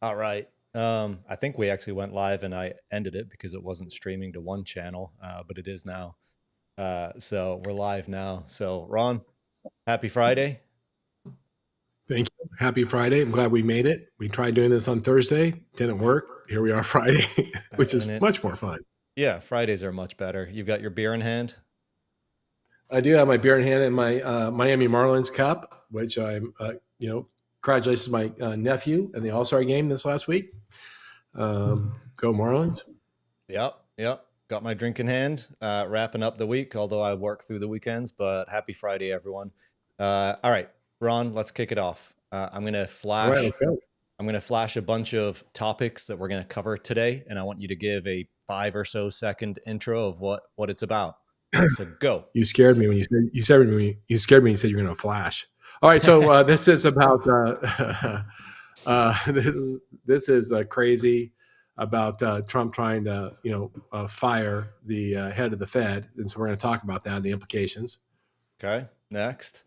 All right. I think we actually went live and I ended it because it wasn't streaming to one channel, but it is now. So we're live now. So Ron, happy Friday. Thank you. Happy Friday. I'm glad we made it. We tried doing this on Thursday, didn't work. Here we are Friday, which is And it, much more fun. yeah, Fridays are much better. You've got your beer in hand. I do have my beer in hand and my Miami Marlins cup, which congratulations to my nephew in the All Star game this last week. Go Marlins. Yep. Yep. Got my drink in hand, wrapping up the week, although I work through the weekends, but happy Friday, everyone. All right, Ron, let's kick it off. All right, let's go. I'm going to flash a bunch of topics that we're going to cover today, and I want you to give a 5 or so second intro of what it's about. So go. You scared me when you scared me when you said you're going to flash. All right, so this is about this is crazy about Trump trying to fire the head of the Fed, and so we're going to talk about that and the implications. Okay. Next.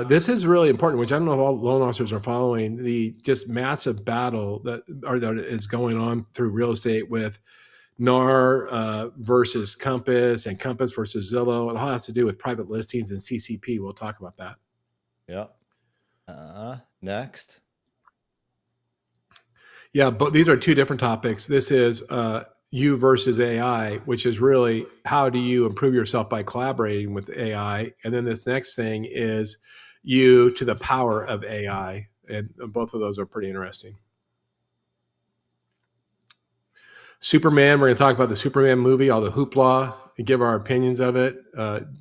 This is really important, which I don't know if all loan officers are following the just massive battle that is going on through real estate with NAR versus Compass and Compass versus Zillow. It all has to do with private listings and CCP. We'll talk about that. Yep. Next. Yeah, but these are two different topics. This is you versus AI, which is really how do you improve yourself by collaborating with AI? And then this next thing is you to the power of AI. And both of those are pretty interesting. Superman, we're going to talk about the Superman movie, all the hoopla, and give our opinions of it.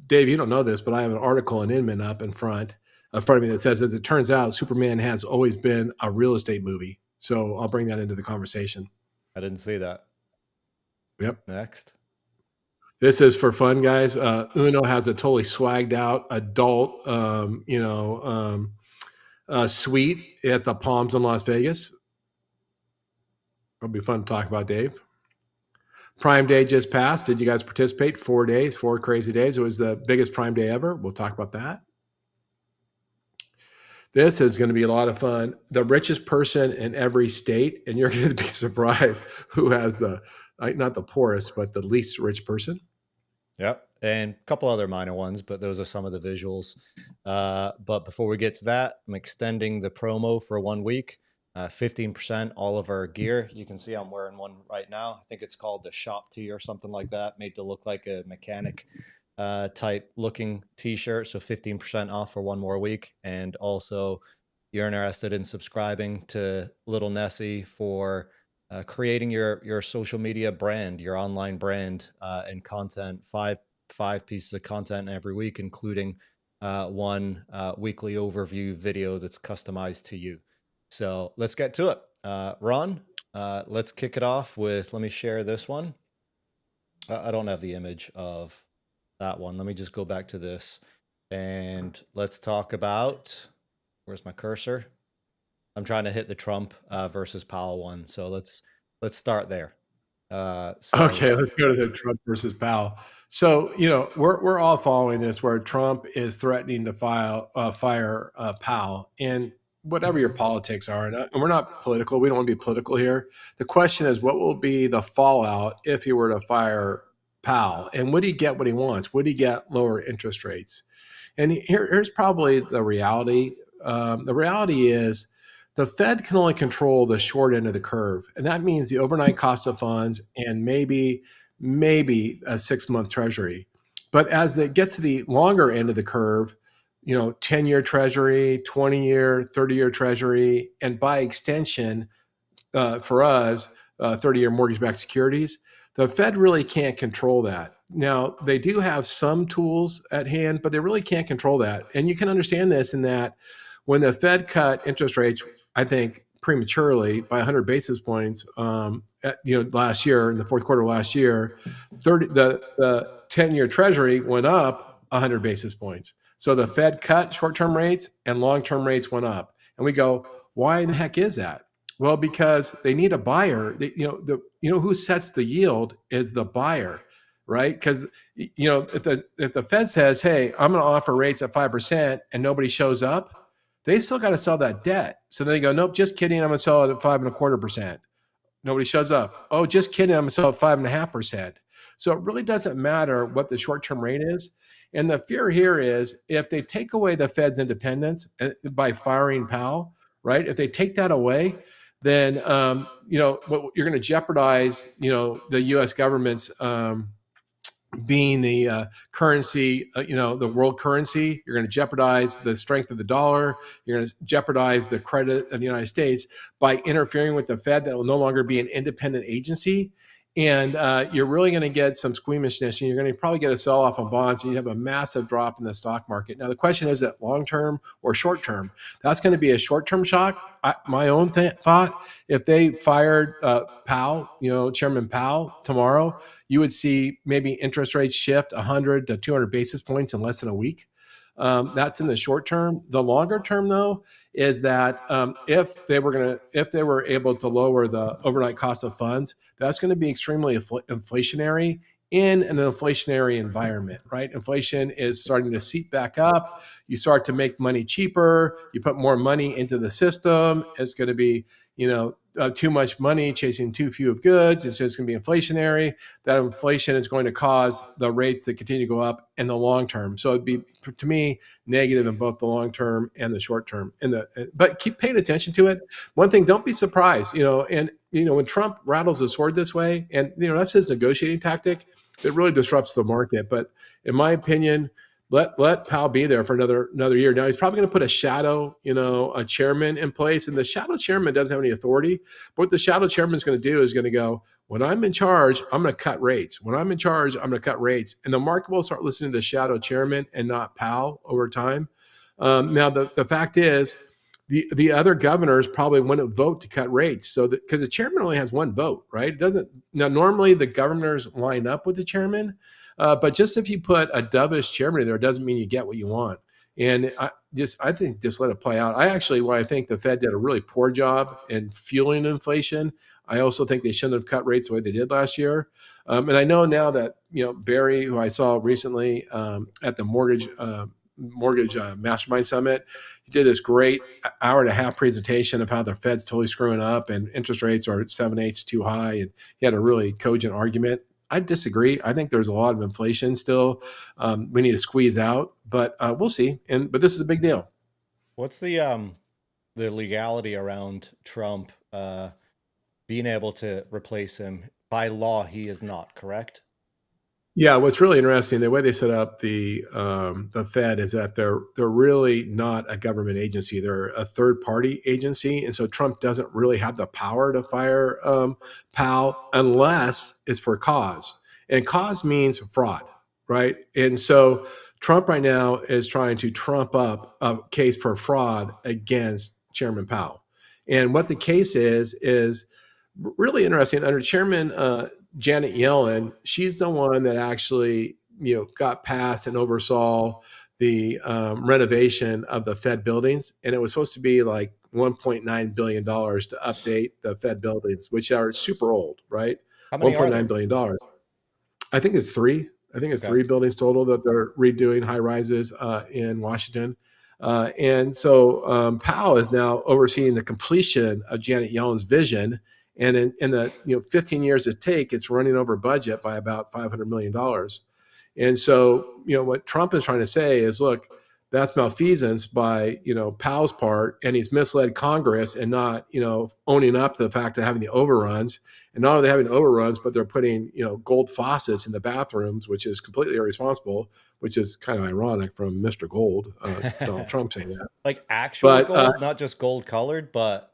Dave, you don't know this, but I have an article in Inman up in front of me that says, as it turns out, Superman has always been a real estate movie. So I'll bring that into the conversation. I didn't see that. Yep. Next. This is for fun, guys. Uno has a totally swagged out adult, suite at the Palms in Las Vegas. It'll be fun to talk about, Dave. Prime Day just passed. Did you guys participate? 4 days, 4 crazy days. It was the biggest Prime Day ever. We'll talk about that. This is going to be a lot of fun. The richest person in every state, and you're going to be surprised who has not the poorest, but the least rich person. Yep. And a couple other minor ones, but those are some of the visuals. But before we get to that, I'm extending the promo for 1 week. 15% all of our gear. You can see I'm wearing one right now. I think it's called the shop tee or something like that, made to look like a mechanic type looking t-shirt. So 15% off for 1 more week. And also, you're interested in subscribing to Little Nessie for creating your social media brand, your online brand, and content. Five pieces of content every week, including one weekly overview video that's customized to you. So let's get to it. Ron, let's kick it off with, let me share this one. I don't have the image of that one. Let me just go back to this and let's talk about, where's my cursor? I'm trying to hit the Trump versus Powell one. So let's start there. Okay, let's go to the Trump versus Powell. So, we're all following this where Trump is threatening to fire Powell. And whatever your politics are, and we're not political. We don't want to be political here. The question is, what will be the fallout if he were to fire Powell? And would he get what he wants? Would he get lower interest rates? And here's probably the reality. The reality is the Fed can only control the short end of the curve. And that means the overnight cost of funds and maybe a 6-month treasury. But as it gets to the longer end of the curve, 10-year treasury, 20-year, 30-year treasury, and by extension, for us, 30-year mortgage-backed securities, the Fed really can't control that. Now, they do have some tools at hand, but they really can't control that. And you can understand this in that when the Fed cut interest rates, I think prematurely by 100 basis points, last year in the fourth quarter of last year, the 10-year treasury went up 100 basis points. So the Fed cut short-term rates and long-term rates went up. And we go, why in the heck is that? Well, because they need a buyer. Who sets the yield is the buyer, right? Because if the Fed says, "Hey, I'm going to offer rates at 5%," and nobody shows up, they still got to sell that debt. So they go, nope, just kidding. I'm going to sell it at 5.25%. Nobody shows up. Oh, just kidding. I'm going to sell at 5.5%. So it really doesn't matter what the short term rate is. And the fear here is if they take away the Fed's independence by firing Powell, right? If they take that away, then you're going to jeopardize the U.S. government's being the currency, the world currency. You're going to jeopardize the strength of the dollar. You're going to jeopardize the credit of the United States by interfering with the Fed that will no longer be an independent agency. And you're really going to get some squeamishness, and you're going to probably get a sell off on bonds, and you have a massive drop in the stock market. Now, the question is it long term or short term? That's going to be a short term shock. My own thought, if they fired Powell, Chairman Powell tomorrow, you would see maybe interest rates shift 100 to 200 basis points in less than a week. That's in the short term. The longer term, though, is that if they were able to lower the overnight cost of funds, that's going to be extremely inflationary in an inflationary environment, right? Inflation is starting to seep back up. You start to make money cheaper. You put more money into the system. It's going to be, too much money chasing too few of goods. It's just going to be inflationary. That inflation is going to cause the rates to continue to go up in the long term. So it'd be, to me, negative in both the long term and the short term. But keep paying attention to it. One thing, don't be surprised. When Trump rattles his sword this way, and that's his negotiating tactic, it really disrupts the market. But in my opinion, let Powell be there for another year. Now he's probably going to put a shadow, a chairman in place, and the shadow chairman doesn't have any authority. But what the shadow chairman is going to do is going to go, when I'm in charge, I'm going to cut rates. When I'm in charge, I'm going to cut rates, and the market will start listening to the shadow chairman and not Powell over time. Now the fact is, the other governors probably wouldn't vote to cut rates. So because the chairman only has one vote, right? It doesn't. Now normally the governors line up with the chairman. But just if you put a dovish chairman in there, it doesn't mean you get what you want. And I think just let it play out. I think the Fed did a really poor job in fueling inflation. I also think they shouldn't have cut rates the way they did last year. And I know now that Barry, who I saw recently at the mortgage mastermind summit, he did this great hour and a half presentation of how the Fed's totally screwing up and interest rates are 7/8 too high, and he had a really cogent argument. I disagree. I think there's a lot of inflation still. We need to squeeze out, but we'll see. But this is a big deal. What's the legality around Trump being able to replace him? By law, he is not, correct? Yeah, what's really interesting, the way they set up the Fed is that they're really not a government agency; they're a third party agency, and so Trump doesn't really have the power to fire Powell unless it's for cause, and cause means fraud, right? And so Trump right now is trying to trump up a case for fraud against Chairman Powell, and what the case is really interesting. Under Chairman Janet Yellen, she's the one that actually, got passed and oversaw the renovation of the Fed buildings, and it was supposed to be like $1.9 billion to update the Fed buildings, which are super old, right? How many are $1.9 there? billion. I think it's three. I think it's Okay. three buildings total that they're redoing, high rises in Washington. And so Powell is now overseeing the completion of Janet Yellen's vision. And in the 15 years it takes, it's running over budget by about $500 million. And so, what Trump is trying to say is, look, that's malfeasance by, Powell's part, and he's misled Congress and not, owning up to the fact of having the overruns. And not only having the overruns, but they're putting, gold faucets in the bathrooms, which is completely irresponsible, which is kind of ironic from Mr. Gold, Donald Trump saying that. Like actual But gold, not just gold colored, but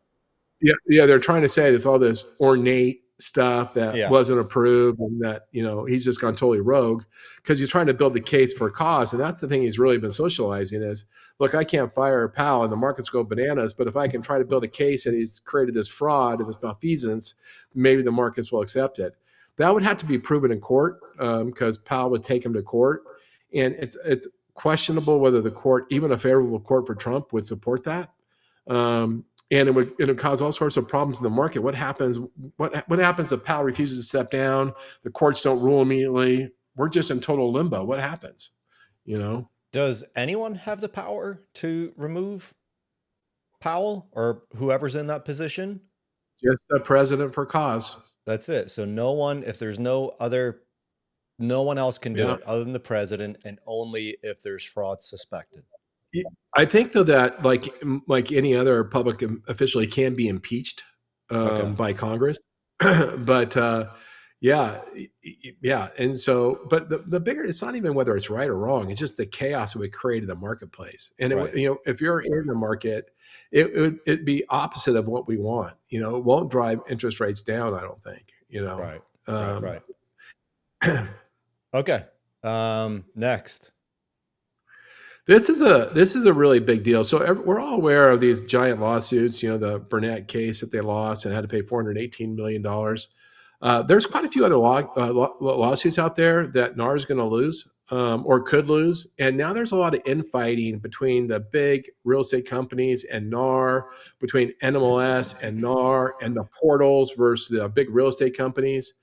yeah, they're trying to say there's all this ornate stuff that yeah. wasn't approved, and that he's just gone totally rogue because he's trying to build the case for a cause, and that's the thing he's really been socializing is, look, I can't fire Powell and the markets go bananas, but if I can try to build a case that he's created this fraud and this malfeasance, maybe the markets will accept it. That would have to be proven in court because Powell would take him to court, and it's questionable whether the court, even a favorable court for Trump, would support that. And it would cause all sorts of problems in the market. What happens? What happens if Powell refuses to step down? The courts don't rule immediately. We're just in total limbo. What happens? Does anyone have the power to remove Powell or whoever's in that position. Just the president for cause. That's it. So no one, if there's no one else can do Yeah. it other than the president, and only if there's fraud suspected. Yeah. I think though that like any other public official, he can be impeached Okay. by Congress, but yeah, yeah, and so, but the bigger, it's not even whether it's right or wrong. It's just the chaos it would create in the marketplace, and Right. if you're in the market, it'd be opposite of what we want. It won't drive interest rates down. I don't think. Right. Right. Um, Right. Okay. Next. This is a really big deal. So we're all aware of these giant lawsuits. The Burnett case that they lost and had to pay $418 million. There's quite a few other lawsuits out there that NAR is going to lose or could lose. And now there's a lot of infighting between the big real estate companies and NAR, between NMLS and NAR, and the portals versus the big real estate companies.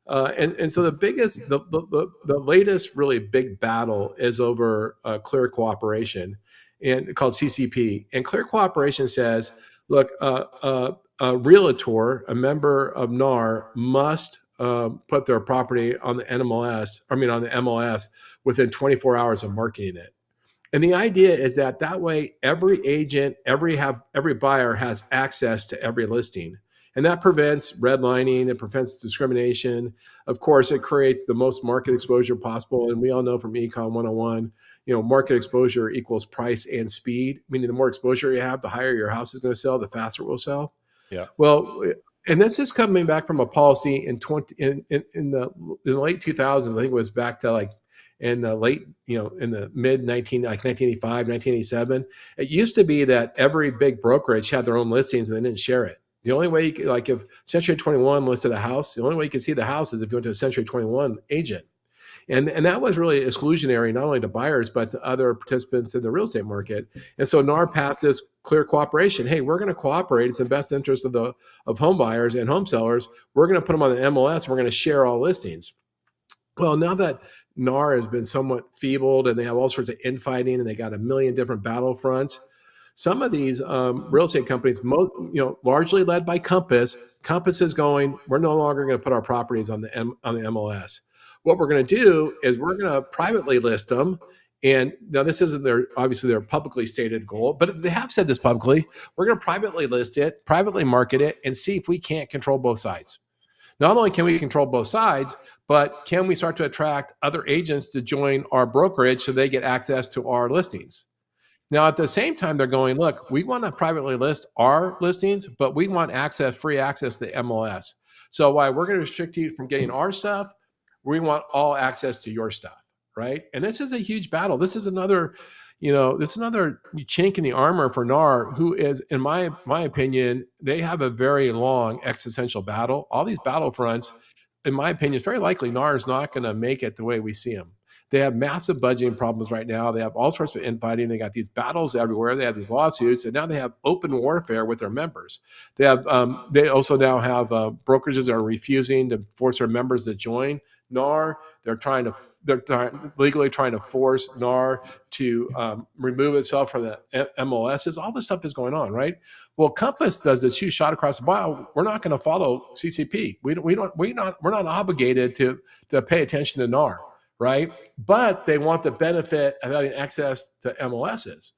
And so the latest really big battle is over Clear Cooperation, and called CCP. And Clear Cooperation says, look, a realtor, a member of NAR, must put their property on the NMLS, I mean on the MLS, within 24 hours of marketing it. And the idea is that way every agent, every buyer has access to every listing. And that prevents redlining, it prevents discrimination. Of course, it creates the most market exposure possible. And we all know from Econ 101, market exposure equals price and speed, meaning the more exposure you have, the higher your house is going to sell, the faster it will sell. Yeah. Well, and this is coming back from a policy in the late 2000s. I think it was back to like in the late, in the mid 1985, 1987. It used to be that every big brokerage had their own listings and they didn't share it. The only way you could, like if Century 21 listed a house, the only way you could see the house is if you went to a Century 21 agent. And that was really exclusionary, not only to buyers, but to other participants in the real estate market. And so NAR passed this Clear Cooperation. Hey, we're going to cooperate. It's in the best interest of home buyers and home sellers. We're going to put them on the MLS. And we're going to share all listings. Well, now that NAR has been somewhat feebled and they have all sorts of infighting and they got a million different battlefronts, some of these real estate companies, largely led by Compass is going, we're no longer going to put our properties on the MLS. What we're going to do is we're going to privately list them. And now this isn't obviously their publicly stated goal, but they have said this publicly. We're going to privately list it, privately market it, and see if we can't control both sides. Not only can we control both sides, but can we start to attract other agents to join our brokerage so they get access to our listings? Now, at the same time, they're going, look, we want to privately list our listings, but we want free access to the MLS. So while we're going to restrict you from getting our stuff, we want all access to your stuff, right? And this is a huge battle. This is another chink in the armor for NAR, who is, in my opinion, they have a very long existential battle. All these battlefronts, in my opinion, it's very likely NAR is not going to make it the way we see them. They have massive budgeting problems right now. They have all sorts of infighting. They got these battles everywhere. They have these lawsuits, and now they have open warfare with their members. They have. They also now have brokerages that are refusing to force their members to join NAR. They're legally trying to force NAR to remove itself from the MLSs. All this stuff is going on, right? Well, Compass does this huge shot across the bow. We're not going to follow CCP. We're not obligated to pay attention to NAR. Right? But they want the benefit of having access to MLSs.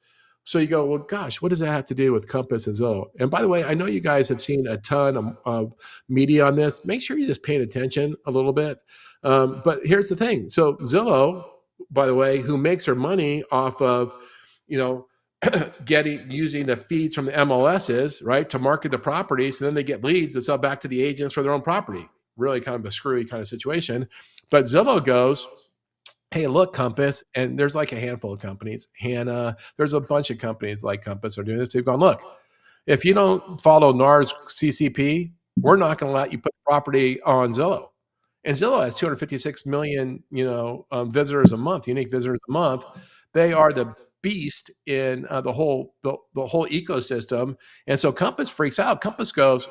So you go, well, gosh, what does that have to do with Compass and Zillow? And by the way, I know you guys have seen a ton of media on this. Make sure you're just paying attention a little bit. But here's the thing. So Zillow, by the way, who makes their money off of, using the feeds from the MLSs, right, to market the properties, and then they get leads to sell back to the agents for their own property. Really kind of a screwy kind of situation. But Zillow goes, hey, look, Compass, and there's like a handful of companies. Hannah, there's a bunch of companies like Compass are doing this. They've gone, look, if you don't follow NAR's CCP, we're not going to let you put property on Zillow. And Zillow has 256 million, visitors a month, unique visitors a month. They are the beast in the whole ecosystem. And so Compass freaks out. Compass goes,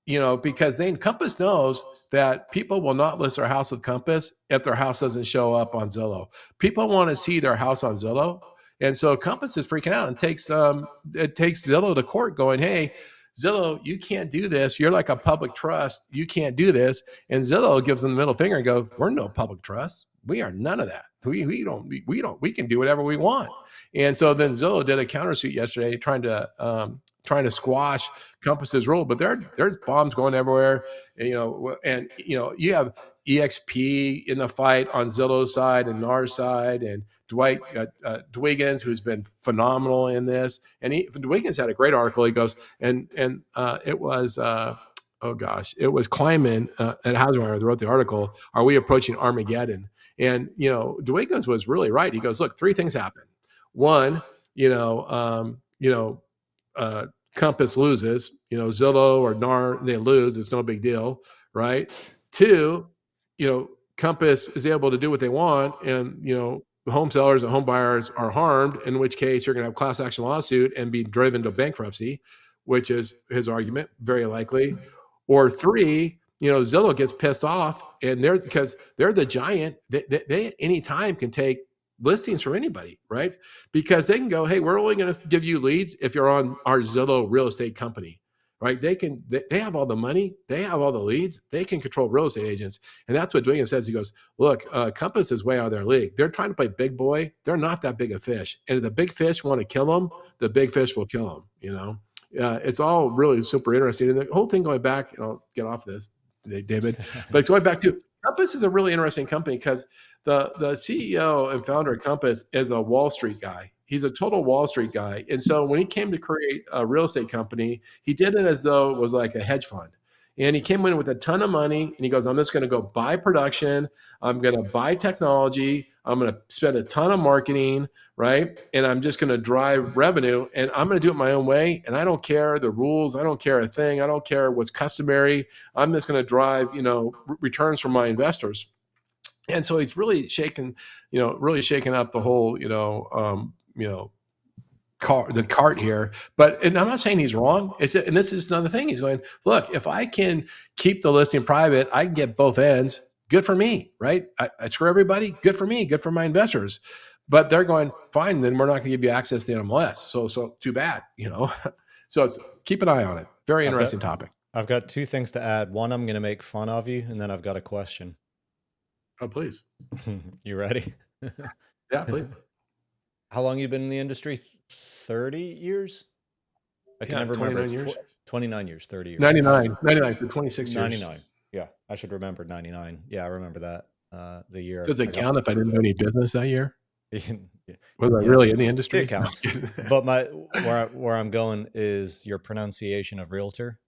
because Compass knows that people will not list their house with Compass if their house doesn't show up on Zillow. People want to see their house on Zillow. And so Compass is freaking out and it takes Zillow to court going, hey, Zillow, you can't do this. You're like a public trust. You can't do this. And Zillow gives them the middle finger and goes, we're no public trust. We are none of that. We can do whatever we want. And so then Zillow did a countersuit yesterday trying to squash Compass's rule, but there's bombs going everywhere. And you have EXP in the fight on Zillow's side and NAR's side, and Dwight Dwiggins, who's been phenomenal in this. And Dwiggins had a great article. He goes, and it was it was Kleiman at Housewire that wrote the article. Are we approaching Armageddon? And Dwiggins was really right. He goes, look, three things happen. One, Compass loses. Zillow or NAR, they lose. It's no big deal, right? Two, Compass is able to do what they want, and the home sellers and home buyers are harmed, in which case you're going to have class action lawsuit and be driven to bankruptcy, which is his argument, very likely. Or three, Zillow gets pissed off, and because they're the giant, they at any time can take listings from anybody, right? Because they can go, hey, we're only going to give you leads if you're on our Zillow real estate company, right? They have all the money, they have all the leads, they can control real estate agents. And that's what Dwiggins says. He goes, look, Compass is way out of their league. They're trying to play big boy. They're not that big a fish. And if the big fish want to kill them, the big fish will kill them, it's all really super interesting. And the whole thing going back, and I'll get off this, David, but it's going back to Compass is a really interesting company because the CEO and founder of Compass is a Wall Street guy. He's a total Wall Street guy. And so when he came to create a real estate company, he did it as though it was like a hedge fund. And he came in with a ton of money, and he goes, I'm just going to go buy production. I'm going to buy technology. I'm going to spend a ton of marketing, right? And I'm just going to drive revenue, and I'm going to do it my own way. And I don't care the rules. I don't care a thing. I don't care what's customary. I'm just going to drive, returns from my investors. And so he's really shaking up the whole, the cart here. And I'm not saying he's wrong. And this is another thing. He's going, look, if I can keep the listing private, I can get both ends. Good for me, right? I screw everybody. Good for me. Good for my investors. But they're going, fine, then we're not going to give you access to the MLS. So too bad, So keep an eye on it. Very interesting topic. I've got two things to add. One, I'm going to make fun of you, and then I've got a question. Oh, please. You ready? Yeah, please. How long you been in the industry? 30 years? I can never remember. 29 years. 29 years, 30 years. 99 for 26 years. 99. Yeah, I should remember 99. Yeah, I remember that. The year. Does it count if I didn't do any business that year? Yeah. Was I really in the industry? It counts. But where I'm going is your pronunciation of realtor.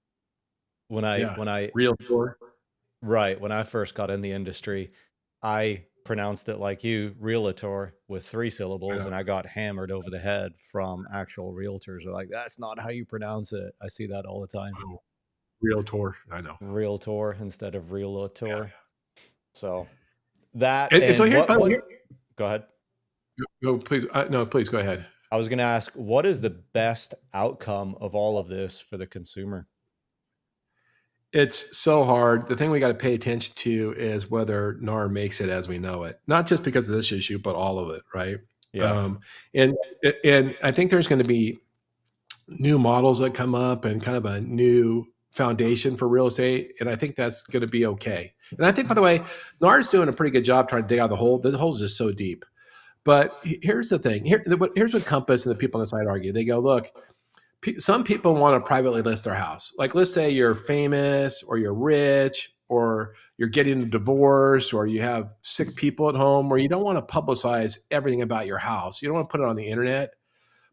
When I realtor. Right. When I first got in the industry, I pronounced it like you, realtor, with 3 syllables, and I got hammered over the head from actual realtors. They're like, that's not how you pronounce it. I see that all the time. Oh, realtor, I know. Realtor instead of realtor. Yeah. So that. So here, go ahead. No, please. No, please go ahead. I was going to ask, what is the best outcome of all of this for the consumer? It's so hard. The thing we got to pay attention to is whether NAR makes it as we know it, not just because of this issue, but all of it, right? Yeah. And I think there's going to be new models that come up and kind of a new foundation for real estate, and I think that's going to be okay. And I think, by the way, NAR is doing a pretty good job trying to dig out the hole. The hole is just so deep. But here's the thing. Here's what Compass and the people on the side argue. They go, look, some people want to privately list their house. Like, let's say you're famous or you're rich or you're getting a divorce or you have sick people at home, or you don't want to publicize everything about your house. You don't want to put it on the internet.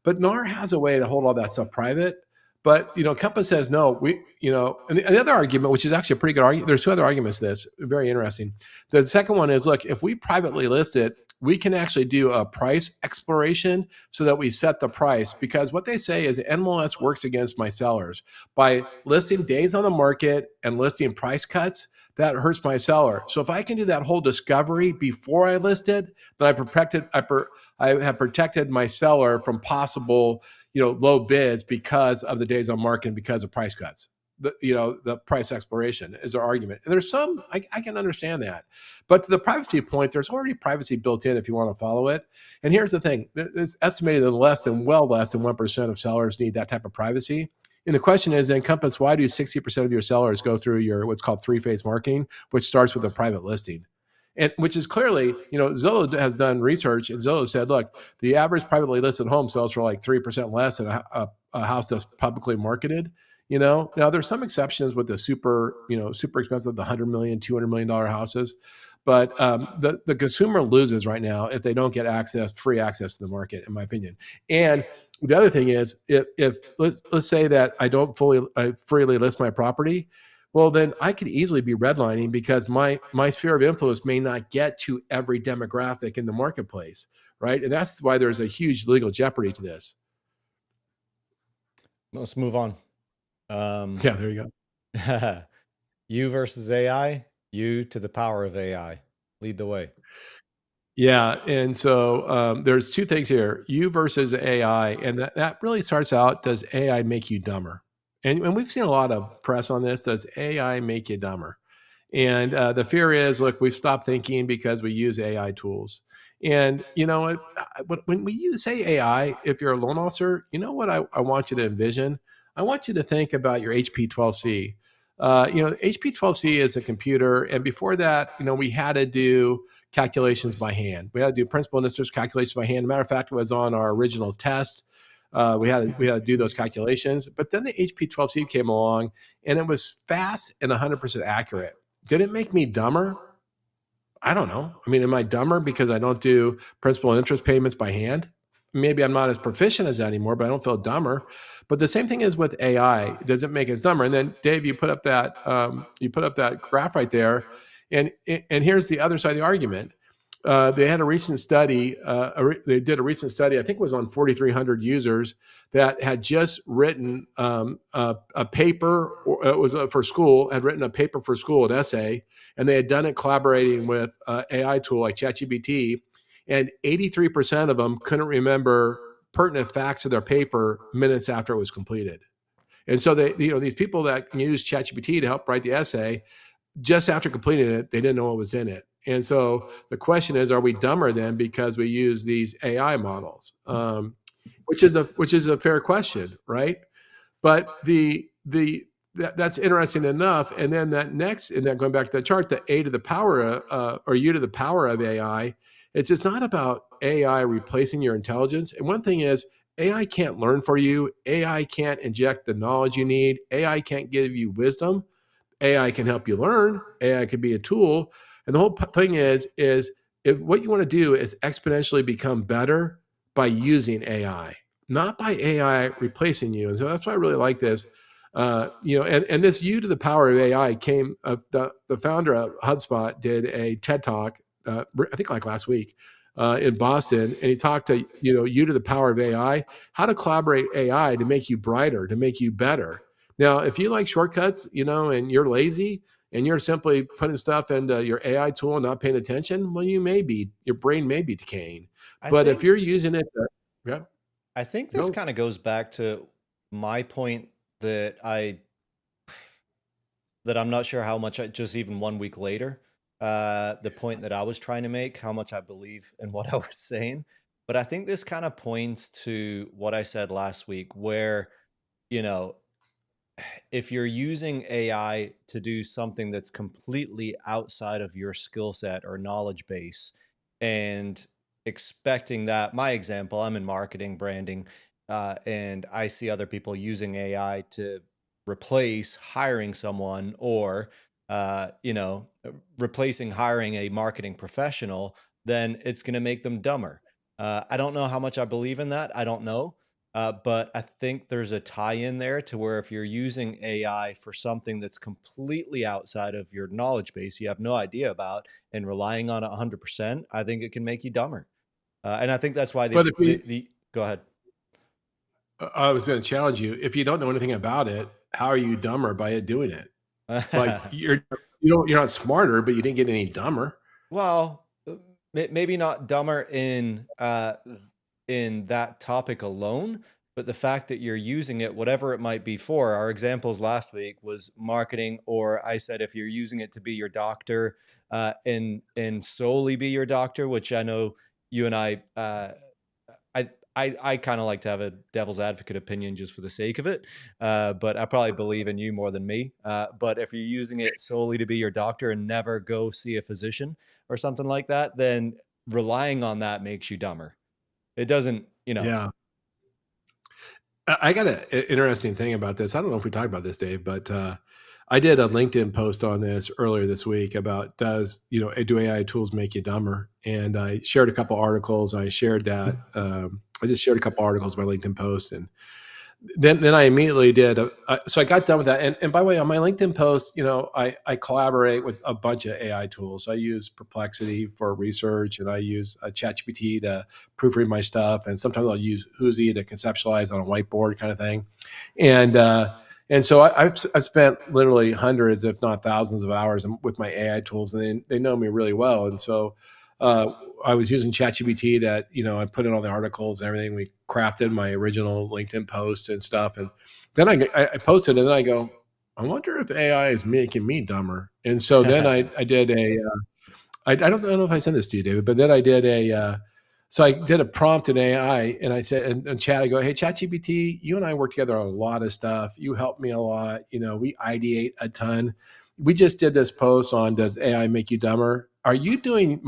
But NAR has a way to hold all that stuff private. But, Compass says, no, and the other argument, which is actually a pretty good argument, there's 2 other arguments to this, very interesting. The second one is, look, if we privately list it, we can actually do a price exploration so that we set the price, because what they say is MLS works against my sellers. By listing days on the market and listing price cuts, that hurts my seller. So if I can do that whole discovery before I list it, then I have protected my seller from possible, low bids because of the days on market and because of price cuts. the price exploration is their argument. And there's some I can understand that, but to the privacy point, there's already privacy built in if you want to follow it. And here's the thing: it's estimated that less than 1% of sellers need that type of privacy. And the question is, then, Compass, why do 60% of your sellers go through your what's called three-phase marketing, which starts with a private listing? And which is clearly, Zillow has done research, and Zillow said, look, the average privately listed home sells for like 3% less than a house that's publicly marketed. Now there's some exceptions with the super expensive, the $100 million, $200 million houses, but the consumer loses right now if they don't get free access to the market, in my opinion. And the other thing is, if let's say that I freely list my property, well, then I could easily be redlining because my sphere of influence may not get to every demographic in the marketplace, right? And that's why there's a huge legal jeopardy to this. Let's move on. Yeah, there you go. You versus AI. You to the power of AI. Lead the way. Yeah, and so there's two things here: you versus AI, and that really starts out. Does AI make you dumber? And we've seen a lot of press on this. Does AI make you dumber? And the fear is, look, we've stopped thinking because we use AI tools. And when we say AI, if you're a loan officer, you know what I want you to envision? I want you to think about your HP 12C. HP 12C is a computer, and before that, we had to do calculations by hand. We had to do principal and interest calculations by hand. Matter of fact, it was on our original test. We had to do those calculations. But then the HP 12C came along, and it was fast and 100% accurate. Did it make me dumber? I don't know. I mean, am I dumber because I don't do principal and interest payments by hand? Maybe I'm not as proficient as that anymore, but I don't feel dumber. But the same thing is with AI. Does it make us dumber? And then, Dave, you put up that graph right there, and here's the other side of the argument. They had a recent study. They did a recent study. I think it was on 4,300 users that had just written a paper. It was for school. Had written a paper for school, an essay, and they had done it collaborating with AI tool like ChatGPT. And 83% of them couldn't remember pertinent facts of their paper minutes after it was completed. And so these people that use ChatGPT to help write the essay, just after completing it, they didn't know what was in it. And so the question is, are we dumber then because we use these AI models? Which is a fair question, right? But that's interesting enough. And then going back to that chart, the A to the power or U to the power of AI, it's not about AI replacing your intelligence. And one thing is, AI can't learn for you. AI can't inject the knowledge you need. AI can't give you wisdom. AI can help you learn. AI can be a tool. And the whole thing is if what you want to do is exponentially become better by using AI, not by AI replacing you. And so that's why I really like this. And this U to the power of AI came. The founder of HubSpot did a TED talk, I think like last week, in Boston, and he talked to U to the power of AI, how to collaborate AI to make you brighter, to make you better. Now, if you like shortcuts, and you're lazy and you're simply putting stuff into your AI tool and not paying attention, well, your brain may be decaying. But if you're using it, yeah. I think this kind of goes back to my point that I'm not sure how much just even 1 week later, the point that I was trying to make, how much I believe in what I was saying. But I think this kind of points to what I said last week, where, if you're using AI to do something that's completely outside of your skill set or knowledge base and expecting that, my example, I'm in marketing, branding, and I see other people using AI to replace hiring someone or, replacing hiring a marketing professional, then it's going to make them dumber. I don't know how much I believe in that. I don't know. But I think there's a tie in there to where if you're using AI for something that's completely outside of your knowledge base, you have no idea about, and relying on it 100%, I think it can make you dumber. And I think that's why go ahead. I was going to challenge you. If you don't know anything about it, how are you dumber by it doing it? Like you're not smarter, but you didn't get any dumber. Well, maybe not dumber in that topic alone, but the fact that you're using it, whatever it might be for, our examples last week was marketing, or I said if you're using it to be your doctor, and solely be your doctor, which I know you and I kind of like to have a devil's advocate opinion just for the sake of it, but I probably believe in you more than me. But if you're using it solely to be your doctor and never go see a physician or something like that, then relying on that makes you dumber. It doesn't, you know. Yeah. I got an interesting thing about this. I don't know if we talked about this, Dave, but I did a LinkedIn post on this earlier this week about do AI tools make you dumber? And I shared a couple articles. I shared that I just shared a couple articles by LinkedIn post, and then I immediately did. So I got done with that. And by the way, on my LinkedIn post, I collaborate with a bunch of AI tools. I use Perplexity for research, and I use ChatGPT to proofread my stuff. And sometimes I'll use Whoosy to conceptualize on a whiteboard kind of thing. And and so I've spent literally hundreds, if not thousands, of hours with my AI tools, and they know me really well. And so uh, I was using ChatGPT that, I put in all the articles and everything. We crafted my original LinkedIn post and stuff. And then I posted it and then I go, I wonder if AI is making me dumber. And so then I did I don't know if I sent this to you, David, but then I did so I did a prompt in AI and I said, and chat, I go, hey, ChatGPT, you and I work together on a lot of stuff. You help me a lot. We ideate a ton. We just did this post on, does AI make you dumber? Are you doing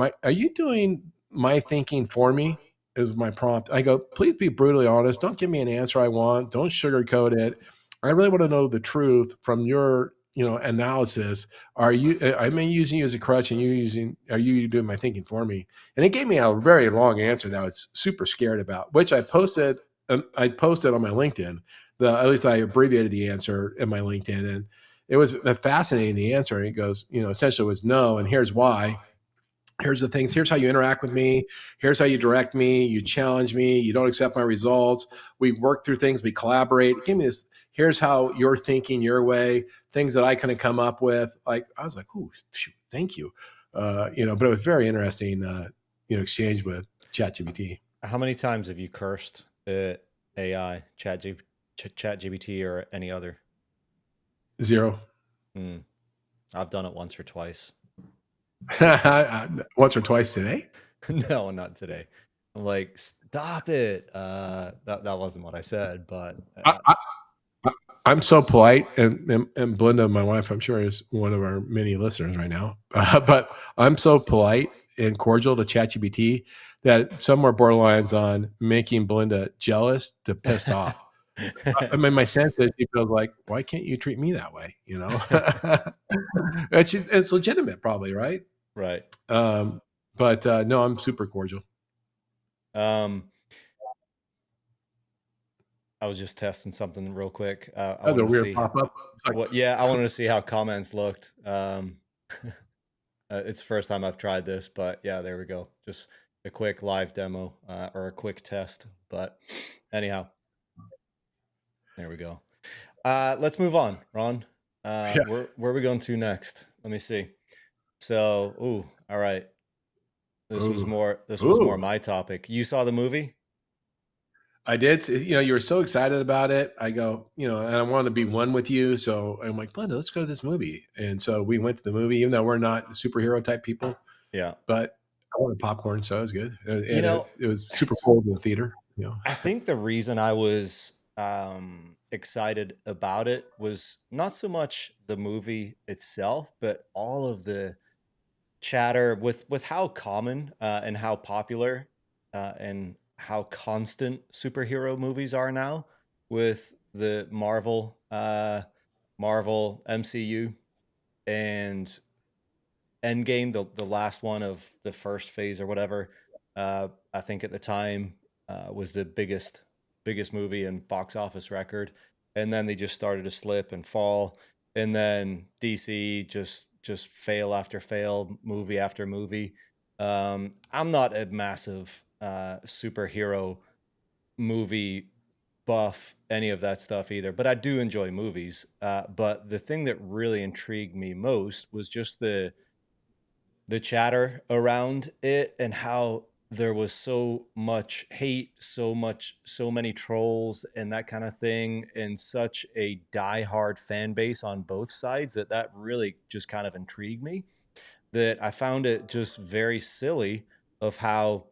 my thinking for me? Is my prompt. I go, please be brutally honest. Don't give me an answer I want. Don't sugarcoat it. I really want to know the truth from your, analysis. Am I using you as a crutch and are you doing my thinking for me? And it gave me a very long answer that I was super scared about, which I posted. I posted on my LinkedIn. At least I abbreviated the answer in my LinkedIn, and it was fascinating. The answer, and it goes, essentially was no, and here's why. Here's the things. Here's how you interact with me. Here's how you direct me. You challenge me. You don't accept my results. We work through things. We collaborate. Give me this. Here's how you're thinking your way. Things that I kind of come up with. Like I was like, "Ooh, thank you." But it was very interesting. Exchange with ChatGPT. How many times have you cursed AI, ChatGPT, or any other? Zero. Hmm. I've done it once or twice. Once or twice today. No, not today. I'm like, stop it. That wasn't what I said, but I, I, I'm so polite, and Belinda, my wife, I'm sure is one of our many listeners right now. But I'm so polite and cordial to ChatGPT that somewhere borderlines on making Belinda jealous to pissed off. I mean, my sense is she feels like, why can't you treat me that way? It's legitimate, probably, right? right. Um, but no, I'm super cordial. Um, I was just testing something real quick. I That's a wanted to weird see pop up. Like, what. Yeah, I wanted to see how comments looked. It's the first time I've tried this, but yeah, there we go. Just a quick live demo, or a quick test. But anyhow, there we go. Let's move on, Ron. yeah. Where are we going to next? Let me see. So, ooh, all right. This was Ooh. more. This was more Ooh. my topic. You saw the movie? I did. You were so excited about it. I go, and I wanted to be one with you. So I'm like, Glenda, let's go to this movie. And so we went to the movie, even though we're not superhero type people. Yeah. But I wanted popcorn, so it was good. And You know, it was super cold in the theater. I think the reason I was excited about it was not so much the movie itself, but all of the chatter with how common and how popular and how constant superhero movies are now with the Marvel MCU and Endgame, the last one of the first phase or whatever. I think at the time was the biggest movie in box office record, and then they just started to slip and fall, and then DC just fail after fail, movie after movie. I'm not a massive superhero movie buff, any of that stuff either, but I do enjoy movies. But the thing that really intrigued me most was just the chatter around it and how there was so much hate, so many trolls and that kind of thing, and such a diehard fan base on both sides that that really just kind of intrigued me. That I found it just very silly of how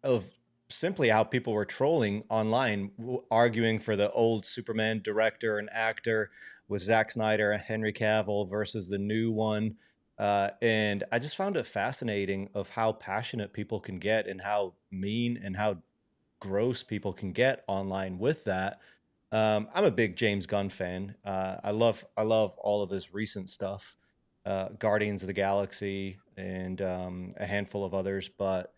of simply how people were trolling online, arguing for the old Superman director and actor with Zack Snyder and Henry Cavill versus the new one. And I just found it fascinating of how passionate people can get and how mean and how gross people can get online with that. I'm a big James Gunn fan. I love all of his recent stuff, Guardians of the Galaxy and a handful of others. But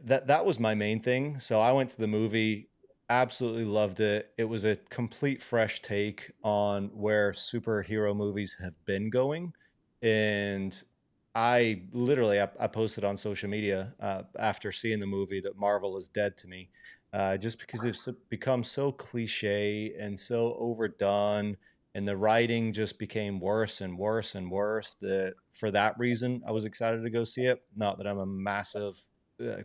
that was my main thing. So I went to the movie, absolutely loved it. It was a complete fresh take on where superhero movies have been going. And I posted on social media after seeing the movie that Marvel is dead to me, just because it's become so cliche and so overdone, and the writing just became worse and worse and worse. That for that reason, I was excited to go see it. Not that I'm a massive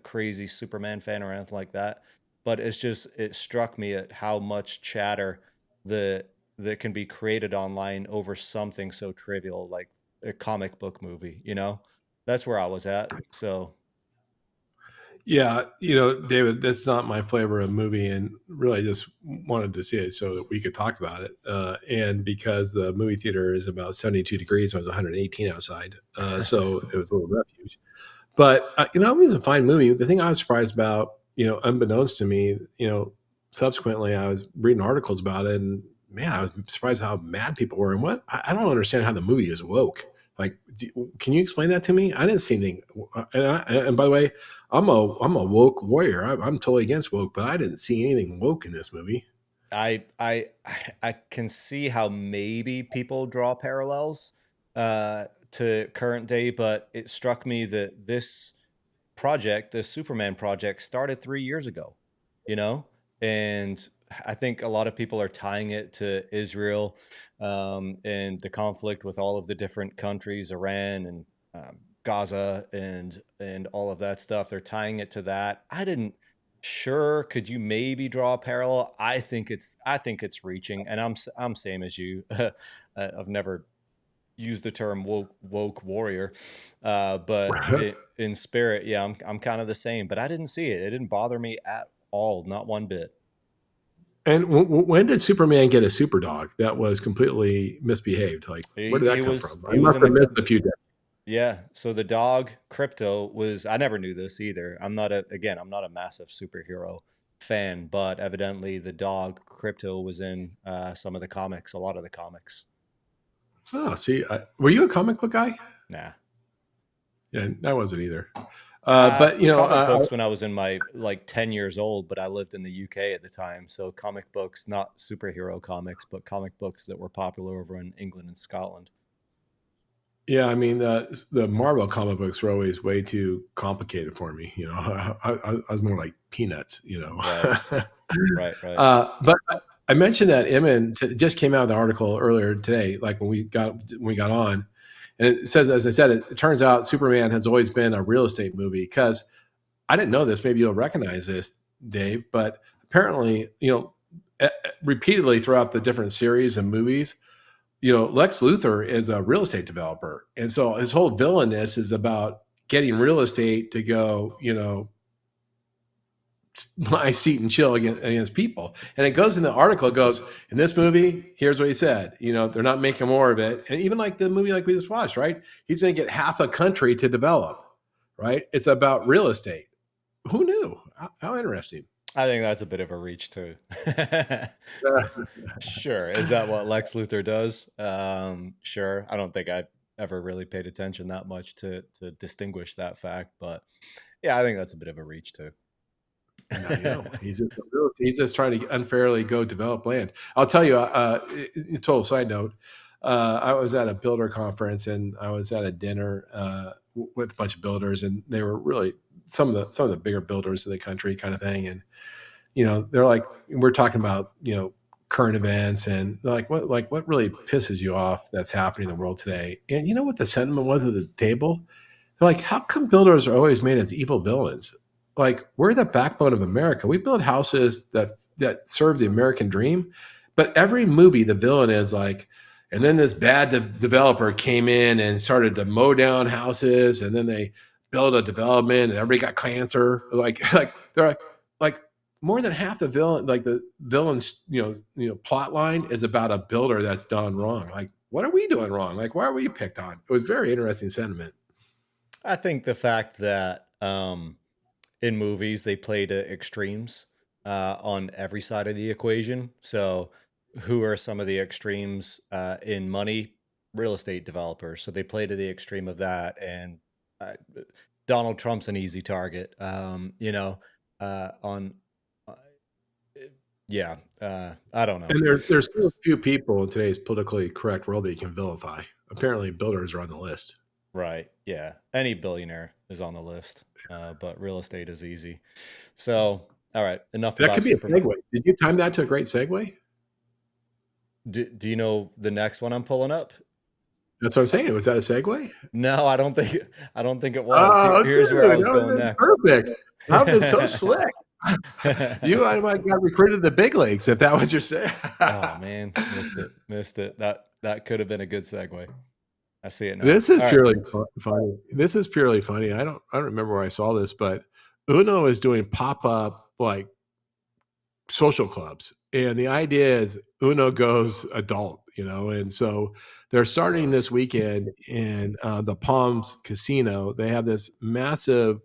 crazy Superman fan or anything like that. But it's just it struck me at how much chatter that that can be created online over something so trivial like a comic book movie. You know, that's where I was at. So Yeah, David, that's not my flavor of movie, and really just wanted to see it so that we could talk about it. And because the movie theater is about 72 degrees, it was 118 outside, so it was a little refuge. But it was a fine movie. The thing I was surprised about, unbeknownst to me, subsequently I was reading articles about it, and man, I was surprised how mad people were. And I don't understand how the movie is woke. Like, can you explain that to me? I didn't see anything. And by the way, I'm a woke warrior. I'm totally against woke, but I didn't see anything woke in this movie. I I I can see how maybe people draw parallels to current day, but it struck me that this project, the Superman project, started 3 years ago, you know? And I think a lot of people are tying it to Israel and the conflict with all of the different countries, Iran and Gaza and all of that stuff. They're tying it to that. I didn't sure could you maybe draw a parallel. I think it's reaching, and I'm same as you. I've never use the term woke warrior, but in spirit, yeah, I'm kind of the same. But I didn't see it; it didn't bother me at all, not one bit. And when did Superman get a super dog that was completely misbehaved? Like, where did that come from? I He was must in have the missed a few. yeah. So the dog Crypto was. I never knew this either. I'm not a massive superhero fan, but evidently the dog Crypto was in some of the comics, a lot of the comics. Oh, see, were you a comic book guy? Nah. Yeah, I wasn't either. But Comic books when I was in my like 10 years old, but I lived in the UK at the time. So comic books, not superhero comics, but comic books that were popular over in England and Scotland. yeah, I mean, the Marvel comic books were always way too complicated for me. I was more like peanuts. Right, right, right. But I mentioned that Emin just came out of the article earlier today, like when we got on, and it says, as I said, it turns out Superman has always been a real estate movie. Because I didn't know this. Maybe you'll recognize this, Dave. But apparently, repeatedly throughout the different series and movies, Lex Luthor is a real estate developer. And so his whole villainess is about getting real estate to go, lie, seat, and chill against people. And it goes in the article, it goes, in this movie, here's what he said. They're not making more of it. And even like the movie like we just watched, right? He's going to get half a country to develop, right? It's about real estate. Who knew? How interesting. I think that's a bit of a reach too. Sure. Is that what Lex Luthor does? Sure. I don't think I ever really paid attention that much to distinguish that fact, but yeah, I think that's a bit of a reach too. I know. He's just trying to unfairly go develop land. I'll tell you, a total side note. I was at a builder conference, and I was at a dinner with a bunch of builders, and they were really some of the bigger builders of the country, kind of thing. And they're like, we're talking about current events, and they're what really pisses you off that's happening in the world today. And you know what the sentiment was at the table? like, how come builders are always made as evil villains? Like, we're the backbone of America. We build houses that serve the American dream, but every movie, the villain is like, and then this bad developer came in and started to mow down houses, and then they built a development, and everybody got cancer. Like they're like more than half the villain, like the villain's, plot line is about a builder that's done wrong. Like, what are we doing wrong? Like, why are we picked on? It was very interesting sentiment. I think the fact that in movies they play to extremes on every side of the equation. So, who are some of the extremes in money? Real estate developers. So they play to the extreme of that, and uh, Donald Trump's an easy target. On uh, yeah, I don't know. And there's still a few people in today's politically correct world that you can vilify. Apparently, builders are on the list. Right? Yeah, any billionaire is on the list, but real estate is easy. So, all right, enough That about could be a super. segue. Did you time that to a great segue? Do you know the next one I'm pulling up? That's what I'm saying. Was that a segue? No, I don't think it was. Oh, Here's where I dude, was that going was next. perfect. I've been so slick. You I might got recruited to the big leagues if that was your say. Oh man, missed it. That could have been a good segue. I see it now. This is All right. purely funny. This is purely funny. I don't remember where I saw this, but Uno is doing pop up like social clubs. And the idea is Uno goes adult, and so they're starting Gross. this weekend in the Palms Casino. They have this massive